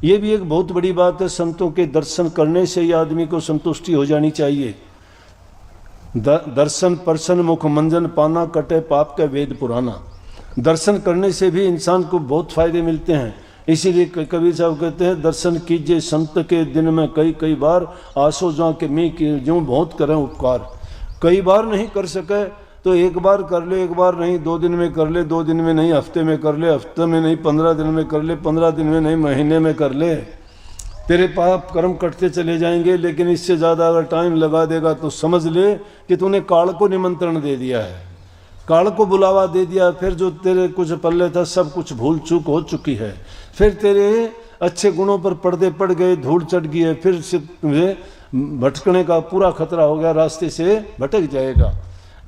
ये भी एक बहुत बड़ी बात है। संतों के दर्शन करने से ही आदमी को संतुष्टि हो जानी चाहिए। दर्शन परसन मुख मंजन पाना, कटे पाप का वेद पुराना। दर्शन करने से भी इंसान को बहुत फायदे मिलते हैं। इसीलिए कबीर साहब कहते हैं, दर्शन कीजिए संत के दिन में कई कई बार, आसो जा के मी की जो बहुत करें उपकार। कई बार नहीं कर सके तो एक बार कर ले, एक बार नहीं 2 दिन में कर ले, 2 दिन में नहीं हफ्ते में कर ले, हफ्ते में नहीं 15 दिन में कर ले, 15 दिन में नहीं महीने में कर ले। तेरे पाप कर्म कटते चले जाएंगे। लेकिन इससे ज़्यादा अगर टाइम लगा देगा तो समझ ले कि तूने काल को निमंत्रण दे दिया है, काल को बुलावा दे दिया। फिर जो तेरे कुछ पल्ले था सब कुछ भूल चूक हो चुकी है। फिर तेरे अच्छे गुणों पर पर्दे पड़ गए, धूल चढ़ गई है। फिर से तुझे भटकने का पूरा खतरा हो गया, रास्ते से भटक जाएगा।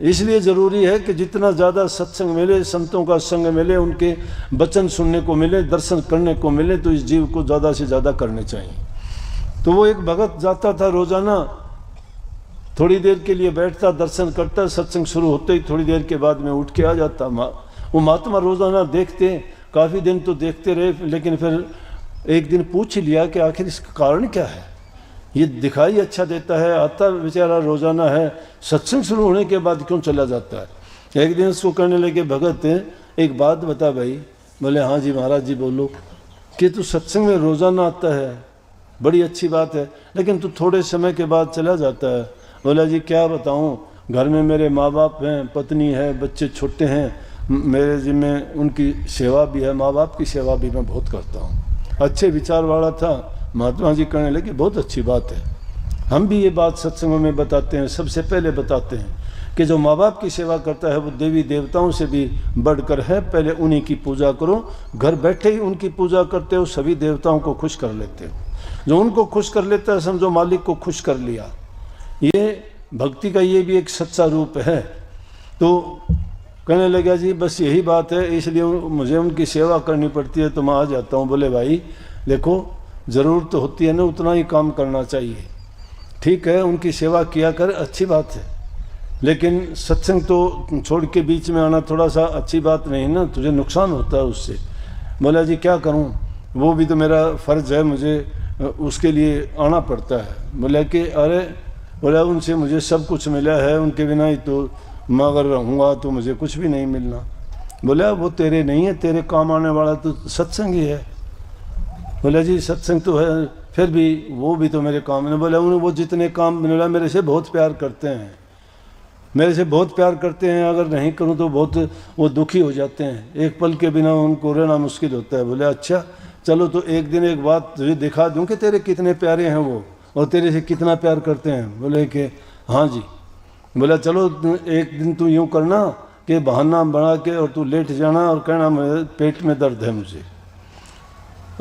इसलिए ज़रूरी है कि जितना ज़्यादा सत्संग मिले, संतों का संग मिले, उनके वचन सुनने को मिले, दर्शन करने को मिले, तो इस जीव को ज़्यादा से ज़्यादा करने चाहिए। तो वो एक भगत जाता था रोज़ाना, थोड़ी देर के लिए बैठता, दर्शन करता, सत्संग शुरू होते ही थोड़ी देर के बाद में उठ के आ जाता। वो महात्मा रोज़ाना देखते, काफ़ी दिन तो देखते रहे, लेकिन फिर एक दिन पूछ लिया कि आखिर इसका कारण क्या है। ये दिखाई अच्छा देता है, आता बेचारा रोज़ाना है, सत्संग शुरू होने के बाद क्यों चला जाता है। एक दिन उसको कहने लगे, भगत एक बात बता भाई। बोले हाँ जी महाराज जी बोलो। कि तू सत्संग में रोज़ाना आता है, बड़ी अच्छी बात है, लेकिन तू थोड़े समय के बाद चला जाता है। बोला जी क्या बताऊँ, घर में मेरे माँ बाप हैं, पत्नी है, बच्चे छोटे हैं, मेरे जिम्मे उनकी सेवा भी है, माँ बाप की सेवा भी मैं बहुत करता हूँ। अच्छे विचार वाला था। महात्मा जी कहने लगे बहुत अच्छी बात है, हम भी ये बात सत्संगों में बताते हैं, सबसे पहले बताते हैं कि जो माँ बाप की सेवा करता है वो देवी देवताओं से भी बढ़कर है। पहले उन्हीं की पूजा करो, घर बैठे ही उनकी पूजा करते हो, सभी देवताओं को खुश कर लेते हो। जो उनको खुश कर लेता है समझो मालिक को खुश कर लिया। ये भक्ति का ये भी एक सच्चा रूप है। तो कहने लगा जी बस यही बात है, इसलिए मुझे उनकी सेवा करनी पड़ती है तो मैं आ जाता हूँ। बोले भाई देखो ज़रूरत तो होती है ना, उतना ही काम करना चाहिए, ठीक है, उनकी सेवा किया कर, अच्छी बात है, लेकिन सत्संग तो छोड़ के बीच में आना थोड़ा सा अच्छी बात नहीं ना, तुझे नुकसान होता है उससे। बोला जी क्या करूं, वो भी तो मेरा फ़र्ज़ है, मुझे उसके लिए आना पड़ता है। बोला कि अरे, बोला उनसे मुझे सब कुछ मिला है, उनके बिना ही तो मैं अगर रहूँगा तो मुझे कुछ भी नहीं मिलना। बोला वो तेरे नहीं है, तेरे काम आने वाला तो सत्संग ही है। बोला जी सत्संग तो है, फिर भी वो भी तो मेरे काम में। बोला उन्हें वो जितने काम मिला मेरे से बहुत प्यार करते हैं, मेरे से बहुत प्यार करते हैं, अगर नहीं करूं तो बहुत वो दुखी हो जाते हैं, एक पल के बिना उनको रहना मुश्किल होता है। बोले अच्छा चलो तो एक दिन एक बात तुझे दिखा दूं कि तेरे कितने प्यारे हैं वो और तेरे से कितना प्यार करते हैं। बोले कि हाँ जी। बोला चलो एक दिन तू यूँ करना कि बहाना बना के और तू लेट जाना और कहना मेरे पेट में दर्द है मुझे,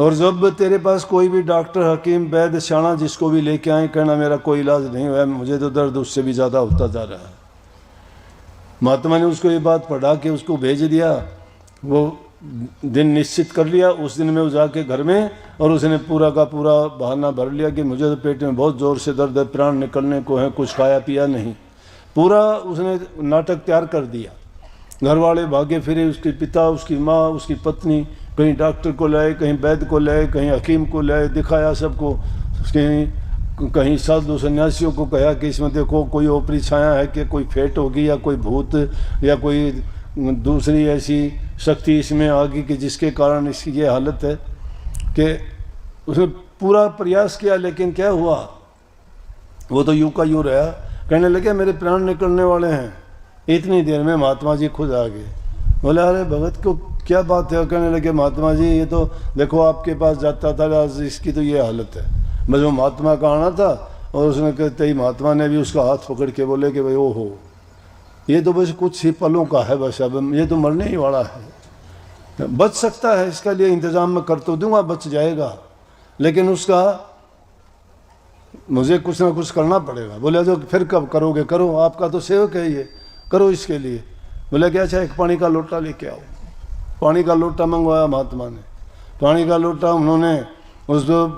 और जब तेरे पास कोई भी डॉक्टर हकीम वैद्य शाना जिसको भी लेके आए कहना मेरा कोई इलाज नहीं हुआ, मुझे तो दर्द उससे भी ज़्यादा होता जा रहा है। महात्मा ने उसको ये बात पढ़ा के उसको भेज दिया। वो दिन निश्चित कर लिया, उस दिन में वो जाके घर में और उसने पूरा का पूरा बहाना भर लिया कि मुझे तो पेट में बहुत ज़ोर से दर्द है, प्राण निकलने को है, कुछ खाया पिया नहीं। पूरा उसने नाटक तैयार कर दिया। घर वाले भागे फिरे, उसके पिता, उसकी माँ, उसकी पत्नी, कहीं डॉक्टर को लाए, कहीं वैद्य को लाए, कहीं हकीम को लाए, दिखाया सबको। कहीं साधु सन्यासियों को कहा कि इसमें देखो कोई ओपरी छाया है कि कोई फेट होगी या कोई भूत या कोई दूसरी ऐसी शक्ति इसमें आ गई कि जिसके कारण इसकी ये हालत है। कि उसने पूरा प्रयास किया, लेकिन क्या हुआ, वो तो यूं का यूं रहा। कहने लगे मेरे प्राण निकलने वाले हैं। इतनी देर में महात्मा जी खुद आ गए। बोले अरे भगत को क्या बात है। कहने लगे महात्मा जी ये तो देखो आपके पास जाता था, आज इसकी तो ये हालत है। बस वो महात्मा का आना था और उसने कहते ही महात्मा ने भी उसका हाथ पकड़ के बोले कि भाई ओहो ये तो बस कुछ ही पलों का है, बस अब ये तो मरने ही वाला है, बच सकता है, इसका लिए इंतज़ाम मैं कर तो दूंगा, बच जाएगा, लेकिन उसका मुझे कुछ ना कुछ करना पड़ेगा। बोले जो फिर कब करोगे, करो, आपका तो सेवक है ये, करो इसके लिए। बोले क्या अच्छा एक पानी का लोटा लेके आओ। पानी का लोटा मंगवाया महात्मा ने। पानी का लोटा उन्होंने उसको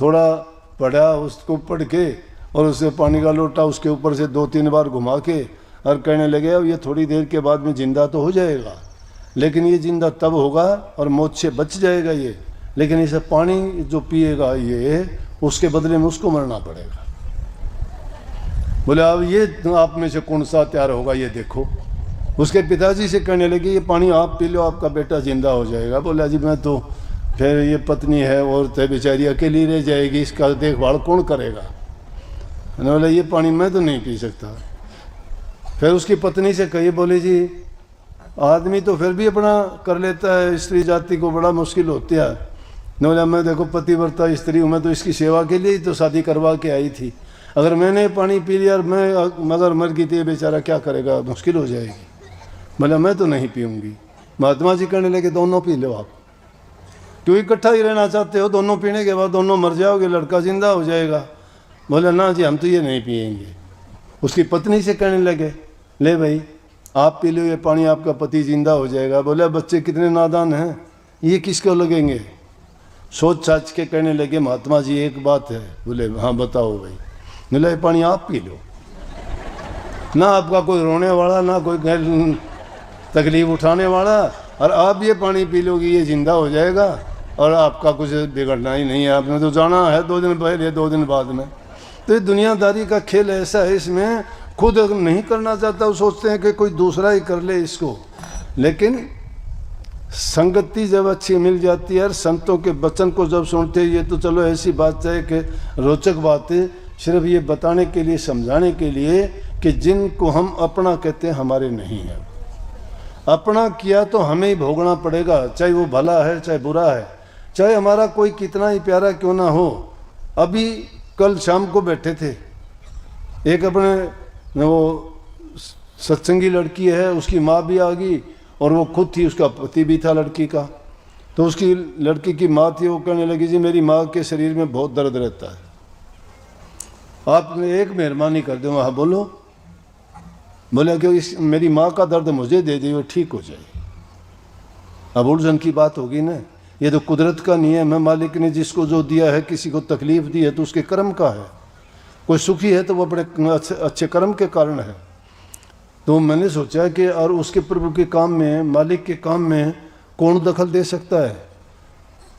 थोड़ा पढ़ा, उसको पढ़ के और उससे पानी का लोटा उसके ऊपर से 2-3 बार घुमा के और कहने लगे अब ये थोड़ी देर के बाद में जिंदा तो हो जाएगा, लेकिन ये जिंदा तब होगा और मौत से बच जाएगा ये लेकिन इसे पानी जो पिएगा ये, उसके बदले में उसको मरना पड़ेगा। बोले अब ये आप में से कौन सा तैयार होगा ये देखो। उसके पिताजी से कहने लगे ये पानी आप पी लो, आपका बेटा जिंदा हो जाएगा। बोला जी मैं तो, फिर ये पत्नी है औरत है बेचारी अकेली रह जाएगी, इसका देखभाल कौन करेगा। बोला ये पानी मैं तो नहीं पी सकता। फिर उसकी पत्नी से कही, बोले जी आदमी तो फिर भी अपना कर लेता है, स्त्री जाति को बड़ा मुश्किल होती है। बोला मैं देखो पतिव्रता स्त्री हूँ, मैं तो इसकी सेवा के लिए ही तो शादी करवा के आई थी। अगर मैंने पानी पी लिया और मैं मगर मर गई तो ये बेचारा क्या करेगा, मुश्किल हो जाएगी। बोला मैं तो नहीं पीऊँगी। महात्मा जी कहने लगे दोनों पी लो आप, क्यों इकट्ठा ही रहना चाहते हो, दोनों पीने के बाद दोनों मर जाओगे, लड़का जिंदा हो जाएगा। बोला ना जी हम तो ये नहीं पिएंगे। उसकी पत्नी से कहने लगे ले भाई आप पी लो ये पानी, आपका पति जिंदा हो जाएगा। बोले बच्चे कितने नादान हैं, ये किसको लगेंगे। सोच साच के कहने लगे महात्मा जी एक बात है। बोले हाँ बताओ भाई। बोले ये पानी आप पी लो, ना आपका कोई रोने वाला ना कोई तकलीफ उठाने वाला, और आप ये पानी पी लोगे ये जिंदा हो जाएगा और आपका कुछ बिगड़ना ही नहीं है। आपने तो जाना है 2 दिन पहले 2 दिन बाद में। तो ये दुनियादारी का खेल ऐसा है, इसमें खुद अगर नहीं करना चाहता वो सोचते हैं कि कोई दूसरा ही कर ले इसको। लेकिन संगति जब अच्छी मिल जाती है और संतों के वचन को जब सुनते हैं, ये तो चलो ऐसी बात है कि रोचक बात है, सिर्फ ये बताने के लिए समझाने के लिए कि जिनको हम अपना कहते हैं हमारे नहीं है। अपना किया तो हमें ही भोगना पड़ेगा, चाहे वो भला है चाहे बुरा है, चाहे हमारा कोई कितना ही प्यारा क्यों ना हो। अभी कल शाम को बैठे थे, एक अपने वो सत्संगी लड़की है, उसकी माँ भी आ गई और वो खुद थी, उसका पति भी था लड़की का। तो उसकी लड़की की माँ थी, वो कहने लगी जी मेरी माँ के शरीर में बहुत दर्द रहता है, आप एक मेहरबानी कर दो। हाँ बोलो। बोले कि इस मेरी माँ का दर्द मुझे दे दे, वो ठीक हो जाए। अब उलझन की बात होगी ना, ये तो कुदरत का नियम है, मालिक ने जिसको जो दिया है, किसी को तकलीफ दी है तो उसके कर्म का है। कोई सुखी है तो वो बड़े अच्छे कर्म के कारण है। तो मैंने सोचा कि और उसके प्रभु के काम में, मालिक के काम में कौन दखल दे सकता है।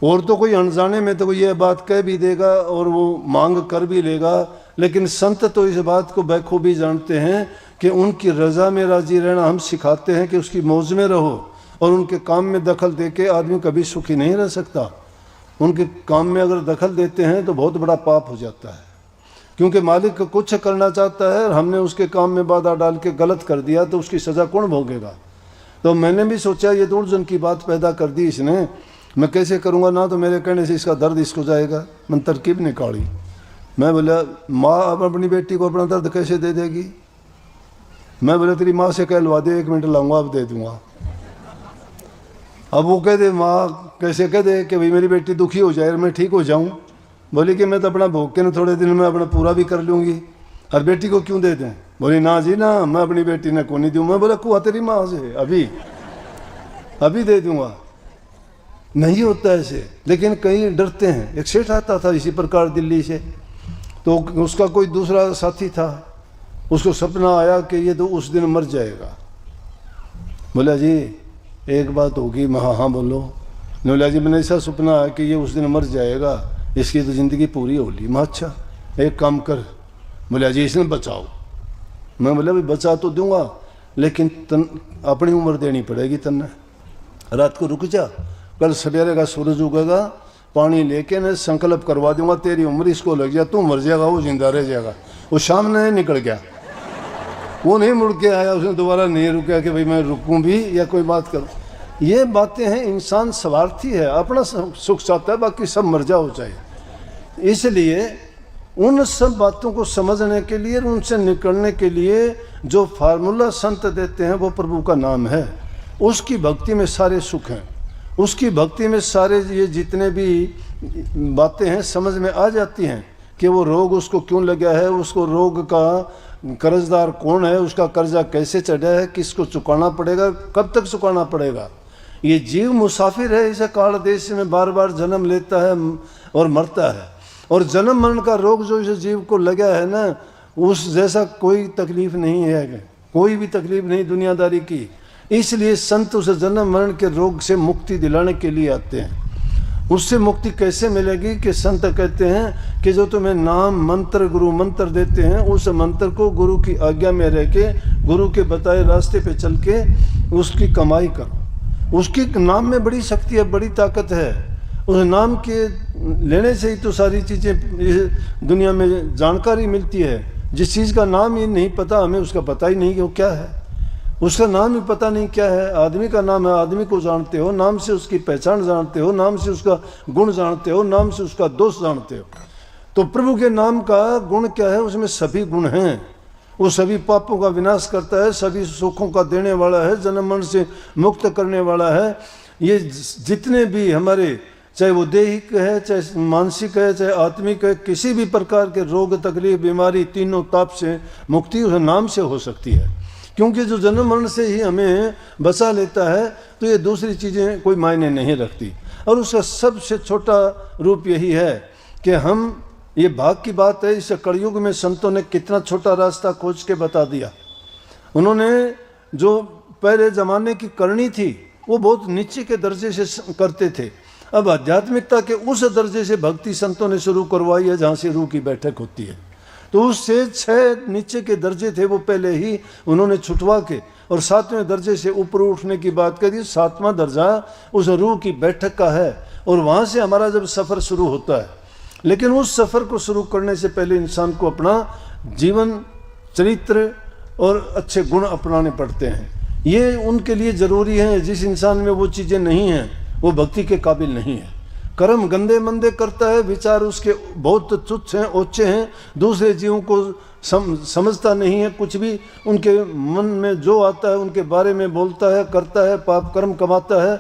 और तो कोई अनजाने में तो ये बात कह भी देगा और वो मांग कर भी लेगा, लेकिन संत तो इस बात को बखूबी जानते हैं कि उनकी रजा में राजी रहना हम सिखाते हैं कि उसकी मौज में रहो, और उनके काम में दखल देके आदमी कभी सुखी नहीं रह सकता। उनके काम में अगर दखल देते हैं तो बहुत बड़ा पाप हो जाता है, क्योंकि मालिक कुछ करना चाहता है और हमने उसके काम में बाधा डाल के गलत कर दिया तो उसकी सज़ा कौन भोगेगा। तो मैंने भी सोचा ये तो उलझन की बात पैदा कर दी इसने, मैं कैसे करूँगा, ना तो मेरे कहने से इसका दर्द इसको जाएगा। मैंने तरकीब निकाली। मैं बोला माँ अब अपनी बेटी को अपना दर्द कैसे दे देगी। मैं बोला तेरी माँ से कहलवा दे, 1 मिनट लाऊंगा अब दे दूंगा। अब वो कह दे माँ कैसे कह दे कि भाई मेरी बेटी दुखी हो जाए और मैं ठीक हो जाऊँ। बोली कि मैं तो अपना भोग के ना थोड़े दिन में अपना पूरा भी कर लूँगी, और बेटी को क्यों दे दें। बोली ना जी ना, मैं अपनी बेटी ने को नहीं दूँ। मैं बोला कुआ तेरी माँ से अभी दे दूँगा। नहीं होता ऐसे, लेकिन कई डरते हैं। एक सेठ आता था इसी प्रकार दिल्ली से, तो उसका कोई दूसरा साथी था, उसको सपना आया कि ये तो उस दिन मर जाएगा। बोला जी एक बात होगी। मैं हाँ बोलो। बोला जी मैंने ऐसा सपना है कि ये उस दिन मर जाएगा, इसकी तो ज़िंदगी पूरी हो ली। मैं अच्छा एक काम कर। बोला जी इसने बचाओ। मैं बोला भाई बचा तो दूंगा, लेकिन अपनी उम्र देनी पड़ेगी तन्ने। रात को रुक जा, कल सवेरे का सूरज उगेगा, पानी लेके मैं संकल्प करवा दूंगा, तेरी उम्र इसको लग जाए, तू मर जाएगा, वो जिंदा रह जाएगा। वो सामने निकल गया, वो नहीं मुड़ के आया, उसने दोबारा नहीं रुका कि भाई मैं रुकूं भी या कोई बात करूं। ये बातें हैं, इंसान स्वार्थी है, अपना सुख चाहता है, बाकी सब मर जाओ चाहे। इसलिए उन सब बातों को समझने के लिए, उनसे निकलने के लिए जो फार्मूला संत देते हैं वो प्रभु का नाम है। उसकी भक्ति में सारे सुख हैं, उसकी भक्ति में सारे ये जितने भी बातें हैं समझ में आ जाती हैं कि वो रोग उसको क्यों लगा है, उसको रोग का कर्जदार कौन है, उसका कर्जा कैसे चढ़ा है, किसको चुकाना पड़ेगा, कब तक चुकाना पड़ेगा। ये जीव मुसाफिर है, इसे काल देश में बार बार जन्म लेता है और मरता है। और जन्म मरण का रोग जो इस जीव को लगा है ना, उस जैसा कोई तकलीफ नहीं है, कोई भी तकलीफ नहीं दुनियादारी की। इसलिए संत उस जन्म मरण के रोग से मुक्ति दिलाने के लिए आते हैं। उससे मुक्ति कैसे मिलेगी कि संत कहते हैं कि जो तुम्हें नाम मंत्र गुरु मंत्र देते हैं, उस मंत्र को गुरु की आज्ञा में रह के, गुरु के बताए रास्ते पे चल के उसकी कमाई करो। उसकी नाम में बड़ी शक्ति है, बड़ी ताकत है। उस नाम के लेने से ही तो सारी चीज़ें इस दुनिया में जानकारी मिलती है। जिस चीज़ का नाम ही नहीं पता हमें, उसका पता ही नहीं कि वो क्या है, उसका नाम ही पता नहीं क्या है। आदमी का नाम है, आदमी को जानते हो, नाम से उसकी पहचान जानते हो, नाम से उसका गुण जानते हो, नाम से उसका दोष जानते हो। तो प्रभु के नाम का गुण क्या है? उसमें सभी गुण हैं। वो सभी पापों का विनाश करता है, सभी सुखों का देने वाला है, जन्म मरण से मुक्त करने वाला है। ये जितने भी हमारे, चाहे वो दैहिक है, चाहे मानसिक है, चाहे आत्मिक है, किसी भी प्रकार के रोग तकलीफ बीमारी, तीनों ताप से मुक्ति उस नाम से हो सकती है। क्योंकि जो जन्म मरण से ही हमें बचा लेता है, तो ये दूसरी चीज़ें कोई मायने नहीं रखती। और उसका सबसे छोटा रूप यही है कि हम, ये भाग की बात है, इस कलयुग में संतों ने कितना छोटा रास्ता खोज के बता दिया। उन्होंने जो पहले ज़माने की करनी थी वो बहुत नीचे के दर्जे से करते थे। अब आध्यात्मिकता के उस दर्जे से भक्ति संतों ने शुरू करवाई है जहाँ से रूह की बैठक होती है। तो उससे 6 नीचे के दर्जे थे वो पहले ही उन्होंने छुटवा के, और 7वें दर्जे से ऊपर उठने की बात करी। 7वां दर्जा उस रूह की बैठक का है, और वहाँ से हमारा जब सफ़र शुरू होता है। लेकिन उस सफ़र को शुरू करने से पहले इंसान को अपना जीवन चरित्र और अच्छे गुण अपनाने पड़ते हैं। ये उनके लिए ज़रूरी है। जिस इंसान में वो चीज़ें नहीं हैं वो भक्ति के काबिल नहीं है। कर्म गंदे मंदे करता है, विचार उसके बहुत तुच्छ हैं, ओछे हैं, दूसरे जीवों को समझता नहीं है, कुछ भी उनके मन में जो आता है उनके बारे में बोलता है, करता है, पाप कर्म कमाता है,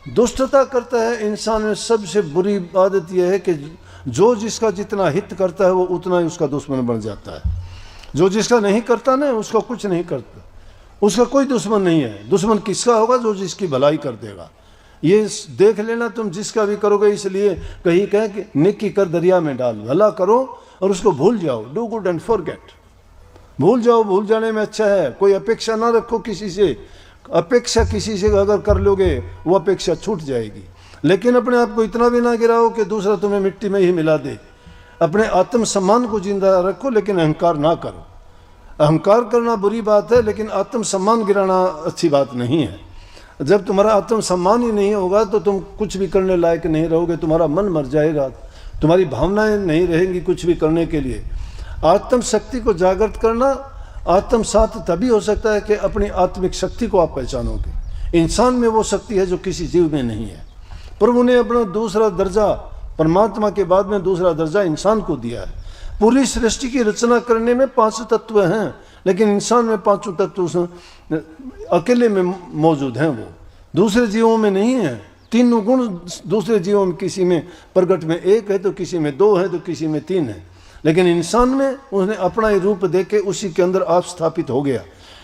दुष्टता करता है। इंसान में सबसे बुरी आदत यह है कि जो जिसका जितना हित करता है वो उतना ही उसका दुश्मन बन जाता है। जो जिसका नहीं करता ना, उसका कुछ नहीं करता, उसका कोई दुश्मन नहीं है। दुश्मन किसका होगा? जो जिसकी भलाई कर देगा। ये देख लेना, तुम जिसका भी करोगे। इसलिए कहीं कहे कि नेकी कर दरिया में डाल, भला करो और उसको भूल जाओ। डू गुड एंड फॉरगेट, भूल जाओ। भूल जाने में अच्छा है। कोई अपेक्षा ना रखो किसी से। अपेक्षा किसी से अगर कर लोगे वो अपेक्षा छूट जाएगी। लेकिन अपने आप को इतना भी ना गिराओ कि दूसरा तुम्हें मिट्टी में ही मिला दे। अपने आत्म सम्मान को जिंदा रखो, लेकिन अहंकार ना करो। अहंकार करना बुरी बात है, लेकिन आत्म सम्मान गिराना अच्छी बात नहीं है। जब तुम्हारा आत्म सम्मान ही नहीं होगा तो तुम कुछ भी करने लायक नहीं रहोगे। तुम्हारा मन मर जाएगा, तुम्हारी भावनाएं नहीं रहेंगी कुछ भी करने के लिए। आत्म शक्ति को जागृत करना आत्मसात तभी हो सकता है कि अपनी आत्मिक शक्ति को आप पहचानोगे। इंसान में वो शक्ति है जो किसी जीव में नहीं है। प्रभु ने अपना दूसरा दर्जा, परमात्मा के बाद में दूसरा दर्जा इंसान को दिया है। पूरी सृष्टि की रचना करने में 5 तत्व हैं, लेकिन इंसान में 5 तत्व अकेले में मौजूद हैं, वो दूसरे जीवों में नहीं है। 3 गुण दूसरे जीवों में, किसी में प्रगट में 1 है तो किसी में 2 है तो किसी में 3 है, लेकिन इंसान में उसने अपना ही रूप देके उसी के अंदर आप स्थापित हो गया।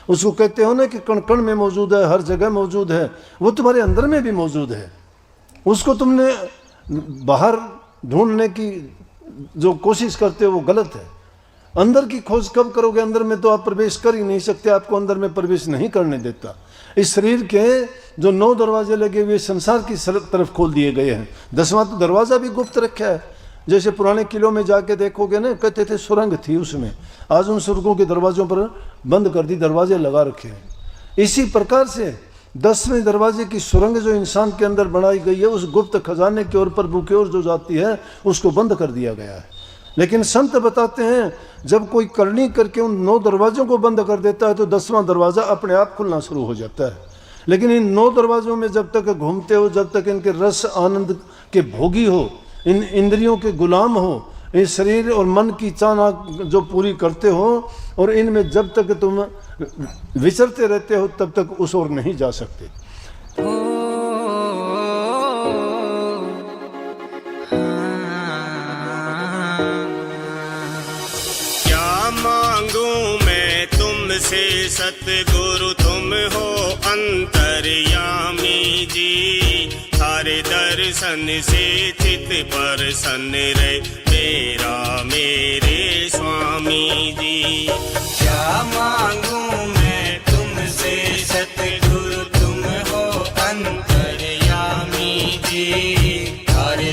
उसको कहते हो ना कि कण कण में मौजूद है, हर जगह मौजूद है। वो तुम्हारे अंदर में भी मौजूद है। उसको तुमने बाहर ढूंढने की जो कोशिश करते हो वो गलत है। अंदर की खोज कब करोगे? अंदर में तो आप प्रवेश कर ही नहीं सकते, आपको अंदर में प्रवेश नहीं करने देता। इस शरीर के जो 9 दरवाजे लगे हुए संसार की तरफ खोल दिए गए हैं। 10वां तो दरवाज़ा भी गुप्त रखा है। जैसे पुराने किलों में जाके देखोगे ना, कहते थे सुरंग थी उसमें, आज उन सुरंगों के दरवाज़ों पर बंद कर दी, दरवाजे लगा रखे हैं। इसी प्रकार से 10वें दरवाजे की सुरंग जो इंसान के अंदर बनाई गई है, उस गुप्त खजाने की ओर, प्रभु की ओर जो जाती है, उसको बंद कर दिया गया है। लेकिन संत बताते हैं जब कोई करनी करके उन 9 दरवाज़ों को बंद कर देता है तो 10वां दरवाज़ा अपने आप खुलना शुरू हो जाता है। लेकिन इन 9 दरवाज़ों में जब तक घूमते हो, जब तक इनके रस आनंद के भोगी हो, इन इंद्रियों के गुलाम हो, इस शरीर और मन की चाहना जो पूरी करते हो, और इनमें जब तक तुम विचरते रहते हो तब तक उस ओर नहीं जा सकते। क्या मांगू मैं तुमसे सतगुरु, तुम हो अंतर्यामी जी। थारे दर्शन से चित प्रसन्न रहे मेरा मेरे स्वामी जी। क्या मांगू मैं तुमसे सतगुरु, तुम हो अंतर्यामी जी। थारे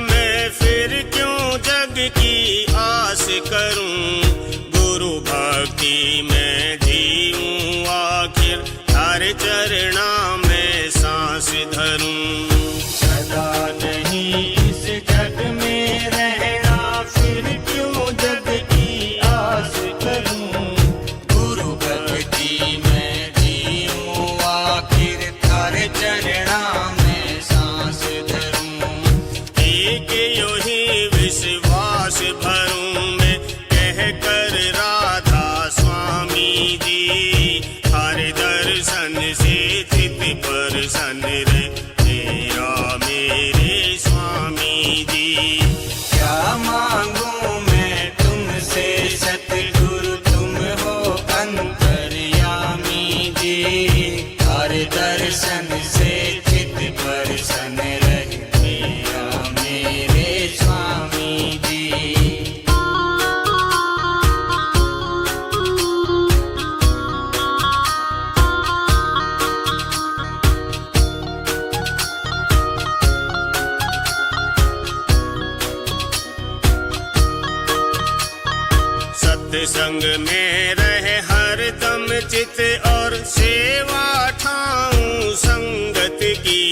मैं फिर क्यों जग की आस करूं, गुरु भक्ति में जीऊं आखिर, तारे चरणा में सांस धरूं। सदा नहीं इस जग में रहना, फिर क्यों जग की आस करूं, गुरु भक्ति में जीऊं आखिर, थारे चरणा में सांस धरूं। एक यो ही विश्वास भरूं मैं, कह कर राधा स्वामी जी, हर दर्शन से चित प्रसन्न रहे मेरा मेरे स्वामी जी। क्या मांगू मैं तुमसे सतगुरु, तुम हो अंतर्यामी जी, हर दर्शन से चित प्रसन्न रहे मेरा मेरे स्वामी जी। सत्संग में रहे हर दम चित और सेवा ठाऊं संगत की,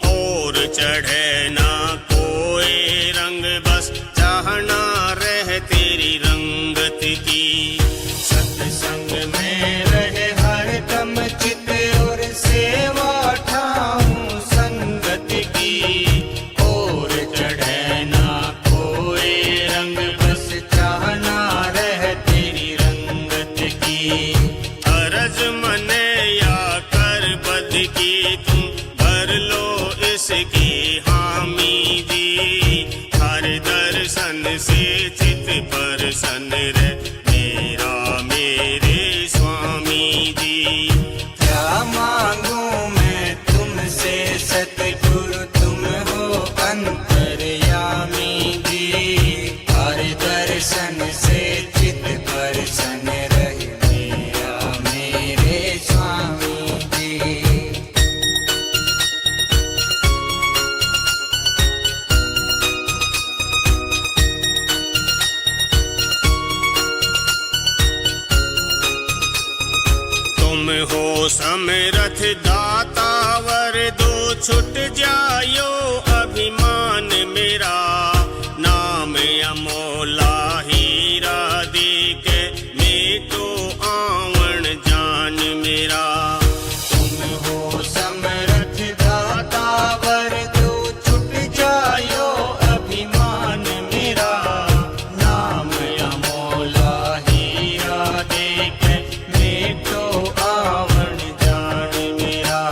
और चढ़े ना कोई रंग, बस चाहना रह तेरी रंगत की। सत्संग में रहे हर दम चित और सेवा ठाऊं संगत की, और चढ़े ना कोई रंग, बस चाहना रह तेरी रंगत की। अरज मने या कर बद की, तुम भर लो इसकी हामी जी, हर दर्शन से चित प्रसन्न रहे मेरा मेरे स्वामी जी। क्या मांगू मैं तुमसे सतगुरु, तुम हो अंतर्यामी जी, हर दर्शन से चित प्रसन्न रहे मेरा मेरे स्वामी जी। तुम हो समरथ दातावर, दो छुट जायो अभिमान मेरा, नाम अमोला हीरा दे के मेटो आवन जान मेरा। तुम हो समरथ दातावर, दो छुट जायो अभिमान मेरा, नाम अमोला हीरा देख मेटो आवन जान मेरा।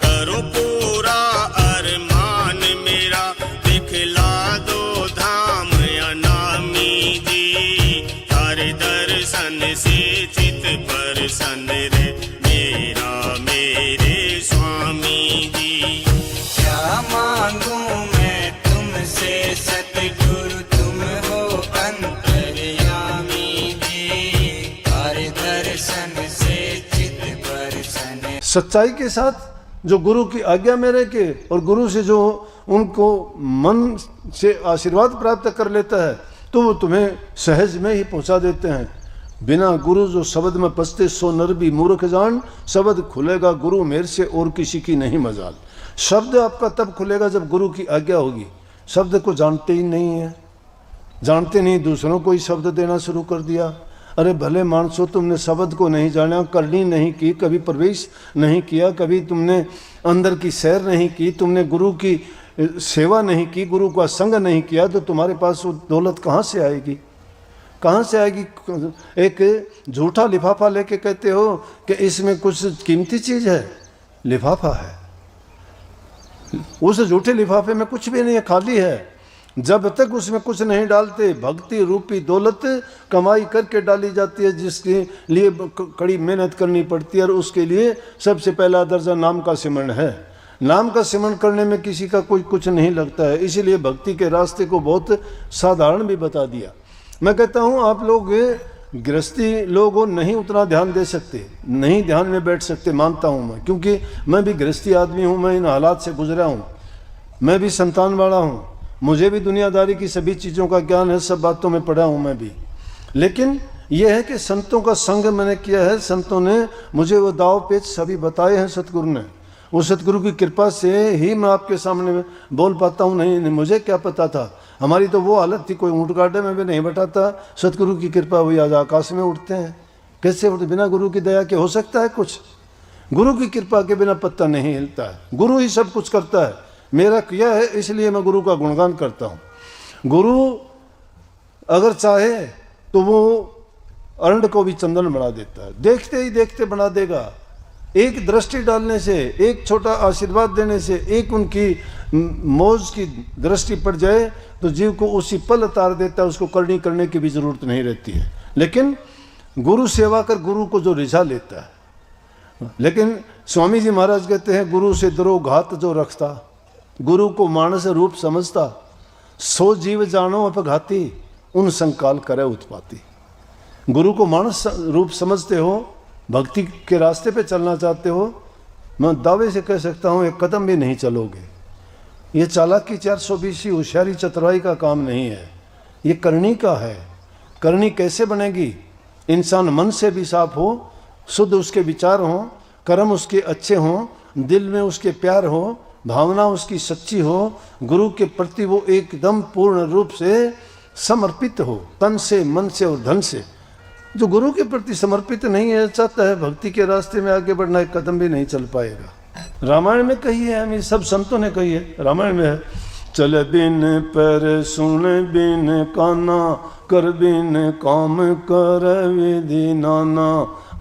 करो पूरा अरमान मेरा, दिखला दो धाम अनामी जी, हर दर्शन से चित प्रसन्न रे मेरा मेरे स्वामी जी। क्या मांगू मैं तुमसे सतगुरु, तुम हो अंतर्यामी जी, हर दर्शन से चित प्रसन्न। सच्चाई के साथ जो गुरु की आज्ञा में रह के और गुरु से जो उनको मन से आशीर्वाद प्राप्त कर लेता है, तो वो तुम्हें सहज में ही पहुंचा देते हैं। बिना गुरु जो शब्द में पसते सो नर भी मूर्ख जान, शब्द खुलेगा गुरु मेरे से और किसी की नहीं मजाल। शब्द आपका तब खुलेगा जब गुरु की आज्ञा होगी। शब्द को जानते ही नहीं है, जानते नहीं, दूसरों को ही शब्द देना शुरू कर दिया। अरे भले मानसो, तुमने शब्द को नहीं जाना, करनी नहीं की, कभी प्रवेश नहीं किया, कभी तुमने अंदर की सैर नहीं की, तुमने गुरु की सेवा नहीं की, गुरु का संग नहीं किया, तो तुम्हारे पास वो दौलत कहाँ से आएगी? कहाँ से आएगी? एक झूठा लिफाफा लेके कहते हो कि इसमें कुछ कीमती चीज़ है, लिफाफा है, उस झूठे लिफाफे में कुछ भी नहीं है, खाली है। जब तक उसमें कुछ नहीं डालते, भक्ति रूपी दौलत कमाई करके डाली जाती है, जिसके लिए कड़ी मेहनत करनी पड़ती है, और उसके लिए सबसे पहला दर्जा नाम का सिमरण है। नाम का सिमरण करने में किसी का कोई कुछ नहीं लगता है, इसीलिए भक्ति के रास्ते को बहुत साधारण भी बता दिया। मैं कहता हूँ आप लोग गृहस्थी लोग नहीं उतना ध्यान दे सकते, नहीं ध्यान में बैठ सकते, मानता हूँ मैं, क्योंकि मैं भी गृहस्थी आदमी हूँ, मैं इन हालात से गुजरा हूँ, मैं भी संतान वाला हूँ, मुझे भी दुनियादारी की सभी चीज़ों का ज्ञान है, सब बातों में पढ़ा हूँ मैं भी, लेकिन यह है कि संतों का संग मैंने किया है, संतों ने मुझे वो दाव पेच सभी बताए हैं सतगुरु ने। वो सतगुरु की कृपा से ही मैं आपके सामने बोल पाता हूँ, नहीं मुझे क्या पता था। हमारी तो वो हालत थी, कोई ऊँट गाड़े में भी नहीं बैठाता, सतगुरु की कृपा हुई आज आकाश में उड़ते हैं। कैसे उड़ते? बिना गुरु की दया के हो सकता है कुछ? गुरु की कृपा के बिना पत्ता नहीं हिलता है, गुरु ही सब कुछ करता है। मेरा किया है इसलिए मैं गुरु का गुणगान करता हूँ। गुरु अगर चाहे तो वो अरंड को भी चंदन बना देता है, देखते ही देखते बना देगा। एक दृष्टि डालने से, एक छोटा आशीर्वाद देने से, एक उनकी मौज की दृष्टि पड़ जाए तो जीव को उसी पल उतार देता है, उसको करनी करने की भी जरूरत नहीं रहती है। लेकिन गुरु सेवा कर गुरु को जो रिझा लेता है, लेकिन स्वामी जी महाराज कहते हैं गुरु से द्रोह घात जो रखता, गुरु को मानस रूप समझता, सो जीव जानो अपघाती, उन संकाल करे उत्पाती। गुरु को मानस रूप समझते हो, भक्ति के रास्ते पे चलना चाहते हो, मैं दावे से कह सकता हूँ एक कदम भी नहीं चलोगे। ये चालाकी 420 होशियारी चतुराई का काम नहीं है, ये करनी का है। करनी कैसे बनेगी? इंसान मन से भी साफ हो, शुद्ध उसके विचार हों, कर्म उसके अच्छे हों, दिल में उसके प्यार हो, भावना उसकी सच्ची हो, गुरु के प्रति वो एकदम पूर्ण रूप से समर्पित हो, तन से, मन से और धन से। जो गुरु के प्रति समर्पित नहीं है, चाहता है भक्ति के रास्ते में आगे बढ़ना, एक कदम भी नहीं चल पाएगा। रामायण में कही है, हमें सब संतों ने कही है, रामायण में है, चल बिन पर सुन बिन काना, कर बिन काम कर विधि नाना,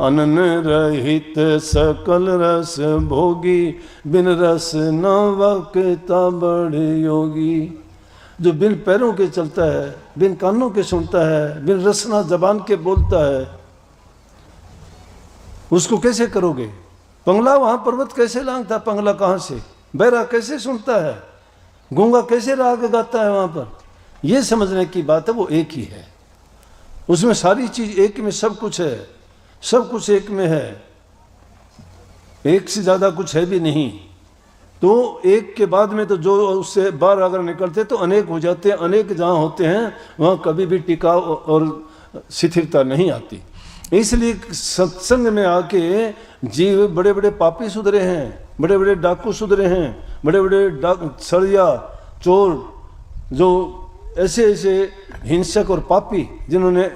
अनन रहित सकल रस भोगी, बिन रस न वक्ता बड़ योगी। जो बिन पैरों के चलता है, बिन कानों के सुनता है, बिन रसना जबान के बोलता है, उसको कैसे करोगे? पंगला वहां पर्वत कैसे लांघता, पंगला कहां से? बहरा कैसे सुनता है? गूंगा कैसे राग गाता है वहां पर? यह समझने की बात है, वो एक ही है, उसमें सारी चीज एक में, सब कुछ है, सब कुछ एक में है, एक से ज्यादा कुछ है भी नहीं। तो एक के बाद में तो जो उससे बाहर अगर निकलते तो अनेक हो जाते हैं। अनेक जहाँ होते हैं वहाँ कभी भी टिकाव और शिथिलता नहीं आती। इसलिए सत्संग में आके जीव बड़े बड़े पापी सुधरे हैं, बड़े बड़े डाकू सुधरे हैं, बड़े बड़े सड़िया चोर, जो ऐसे ऐसे हिंसक और पापी जिन्होंने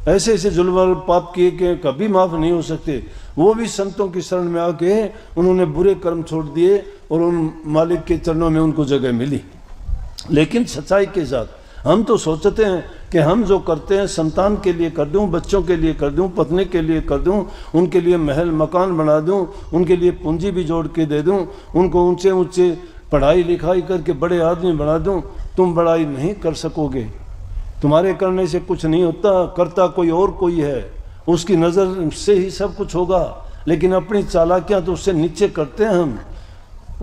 ऐसे ऐसे जुल्म और पाप किए कि कभी माफ़ नहीं हो सकते, वो भी संतों की शरण में आके उन्होंने बुरे कर्म छोड़ दिए और उन मालिक के चरणों में उनको जगह मिली। लेकिन सच्चाई के साथ हम तो सोचते हैं कि हम जो करते हैं संतान के लिए कर दूं, बच्चों के लिए कर दूं, पत्नी के लिए कर दूं, उनके लिए महल मकान बना दूं, उनके लिए पूंजी भी जोड़ के दे दूं, उनको ऊंचे ऊंचे पढ़ाई लिखाई करके बड़े आदमी बना दूं। तुम बड़ाई नहीं कर सकोगे, तुम्हारे करने से कुछ नहीं होता, करता कोई और कोई है, उसकी नज़र से ही सब कुछ होगा। लेकिन अपनी चालाकियाँ तो उससे नीचे करते हैं हम।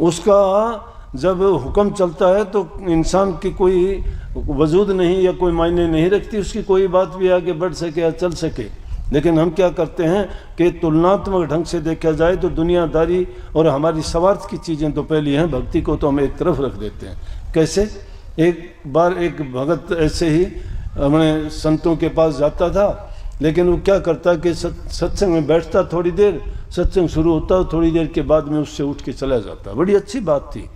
उसका जब हुक्म चलता है तो इंसान की कोई वजूद नहीं या कोई मायने नहीं रखती, उसकी कोई बात भी आगे बढ़ सके या चल सके। लेकिन हम क्या करते हैं कि तुलनात्मक ढंग से देखा जाए तो दुनियादारी और हमारी स्वार्थ की चीज़ें तो पहली हैं, भक्ति को तो हम एक तरफ रख देते हैं। कैसे? एक बार एक भगत ऐसे ही अपने संतों के पास जाता था, लेकिन वो क्या करता कि सत्संग में बैठता, थोड़ी देर सत्संग शुरू होता, थोड़ी देर के बाद में उससे उठ के चला जाता। बड़ी अच्छी बात थी।